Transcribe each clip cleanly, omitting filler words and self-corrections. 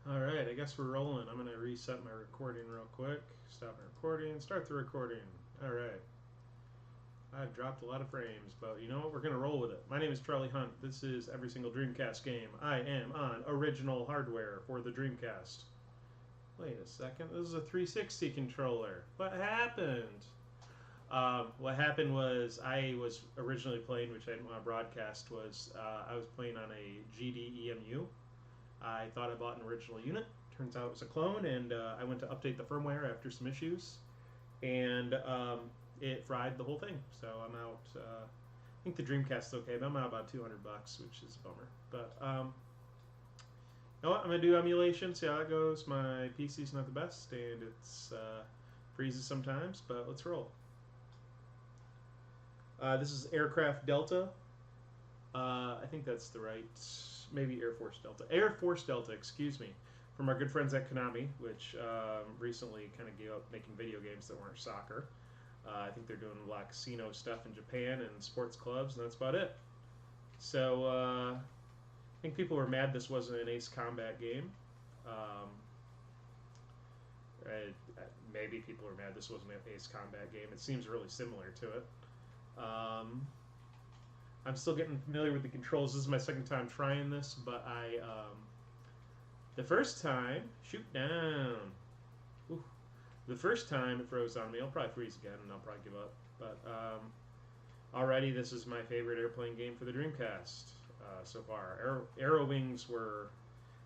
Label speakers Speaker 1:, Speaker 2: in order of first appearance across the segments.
Speaker 1: Alright, I guess we're rolling. I'm going to reset my recording real quick. Stop my recording, start the recording. Alright. I've dropped a lot of frames, but you know what? We're going to roll with it. My name is Charlie Hunt. This is every single Dreamcast game. I am on original hardware for the Dreamcast. Wait a second. This is a 360 controller. What happened? What happened was I was originally playing, which I didn't want to broadcast, was I was playing on a GDEMU. I thought I bought an original unit. Turns out it was a clone, and I went to update the firmware after some issues, and it fried the whole thing. So I'm out. I think the Dreamcast's okay, but I'm out about $200, which is a bummer. But you know what? I'm gonna do emulation, see how that goes. My PC's not the best, and it's freezes sometimes, but let's roll. This is Aircraft Delta. I think that's the right, maybe Airforce Delta. Airforce Delta, excuse me, from our good friends at Konami, which recently kind of gave up making video games that weren't soccer. I think they're doing a lot of casino stuff in Japan and sports clubs, and that's about it. So I think people were mad this wasn't an Ace Combat game. Um, Maybe people were mad this wasn't an Ace Combat game. It seems really similar to it. I'm still getting familiar with the controls. This is my second time trying this, but the first time, shoot down. Ooh. The first time it froze on me. I'll probably freeze again, and I'll probably give up. But already, this is my favorite airplane game for the Dreamcast so far. Arrow Wings were,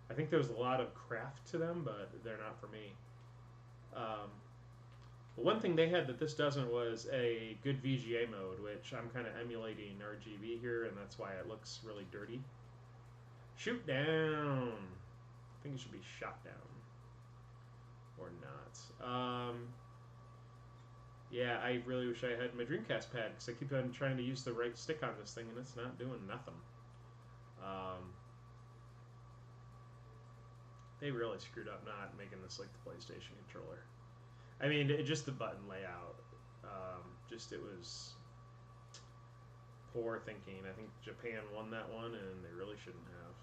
Speaker 1: I think there was a lot of craft to them, but they're not for me. Um, One thing they had that this doesn't was a good VGA mode, which I'm kind of emulating RGB here, and that's why it looks really dirty. Shoot down! I think it should be shot down. Or not. Yeah, I really wish I had my Dreamcast pad, because I keep on trying to use the right stick on this thing, and it's not doing nothing. They really screwed up not making this like the PlayStation controller. I mean, just the button layout. Just it was poor thinking. I think Japan won that one, and they really shouldn't have.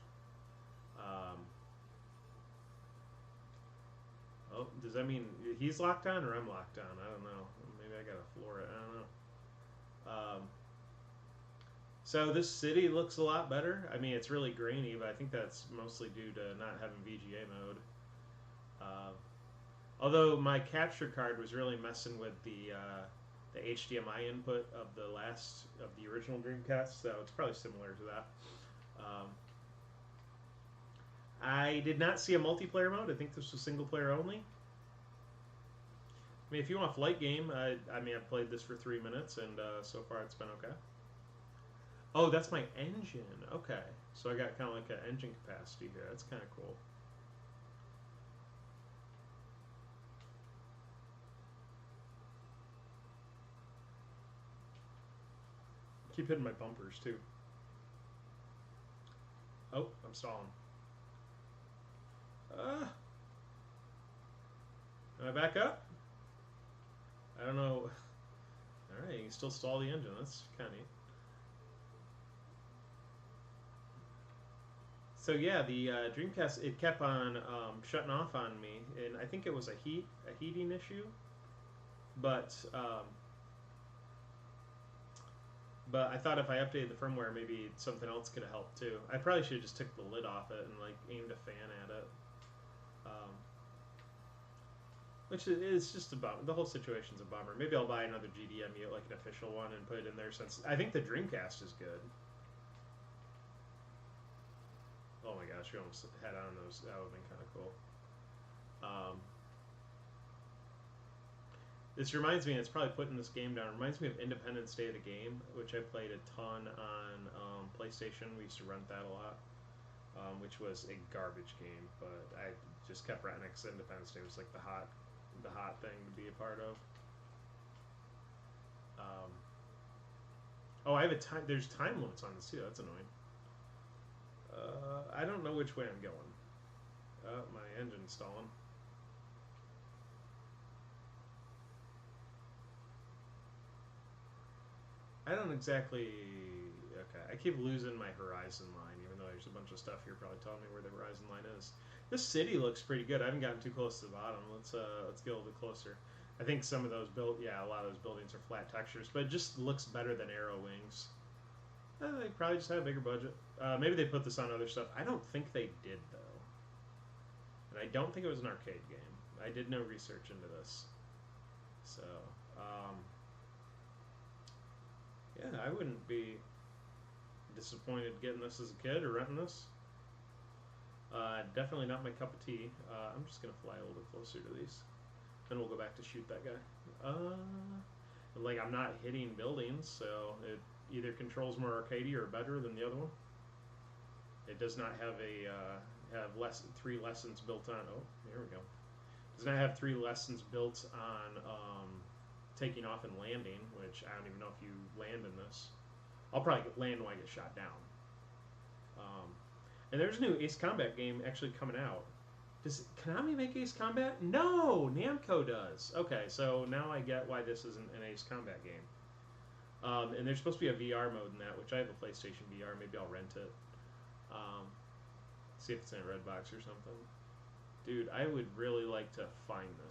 Speaker 1: Oh, does that mean he's locked on or I'm locked on? I don't know. Maybe I gotta floor it. I don't know. So this city looks a lot better. I mean, it's really grainy, but I think that's mostly due to not having VGA mode. Uh, Although my capture card was really messing with the HDMI input of the original Dreamcast, so it's probably similar to that. Um, I did not see a multiplayer mode. I think this was single player only. I mean, if you want a flight game, I mean, I've played this for 3 minutes, and so far it's been okay. Oh, that's my engine. Okay, so I got kind of like an engine capacity here. That's kind of cool. Keep hitting my bumpers too. Oh, I'm stalling. Uh, am I back up? I don't know. All right, you can still stall the engine. That's kind of neat. So yeah, the Dreamcast, it kept on shutting off on me, and I think it was a heating issue. But but I thought if I updated the firmware, maybe something else could have helped too. I probably should have just took the lid off it and like aimed a fan at it. Um, which is just a bummer. The whole situation's a bummer. Maybe I'll buy another GDMU, like an official one, and put it in there. Since I think the Dreamcast is good. Oh my gosh, we almost had on those. That would have been kind of cool. Um, this reminds me, it's probably putting this game down. It reminds me of Independence Day of the Game, which I played a ton on PlayStation. We used to rent that a lot, which was a garbage game, but I just kept renting it because Independence Day was like the hot thing to be a part of. Um, oh, I have a time. There's time limits on this too. That's annoying. I don't know which way I'm going. My engine's stalling. I don't exactly. Okay, I keep losing my horizon line, even though there's a bunch of stuff here probably telling me where the horizon line is. This city looks pretty good. I haven't gotten too close to the bottom. Let's get a little bit closer. I think some of those a lot of those buildings are flat textures, but it just looks better than Arrow Wings. They probably just had a bigger budget. Maybe they put this on other stuff. I don't think they did though, and I don't think it was an arcade game. I did no research into this, so yeah, I wouldn't be disappointed getting this as a kid or renting this. Definitely not my cup of tea. I'm just gonna fly a little bit closer to these. Then we'll go back to shoot that guy. Like I'm not hitting buildings, so it either controls more arcadey or better than the other one. It does not have have 3 lessons built on. Oh, here we go. Does not have 3 lessons built on taking off and landing, which I don't even know if you land in this. I'll probably land when I get shot down. And there's a new Ace Combat game actually coming out. Does Konami make Ace Combat? No, Namco does. Okay, so now I get why this isn't an Ace Combat game. And there's supposed to be a VR mode in that, which I have a PlayStation VR. Maybe I'll rent it. See if it's in a Redbox or something. Dude, I would really like to find this.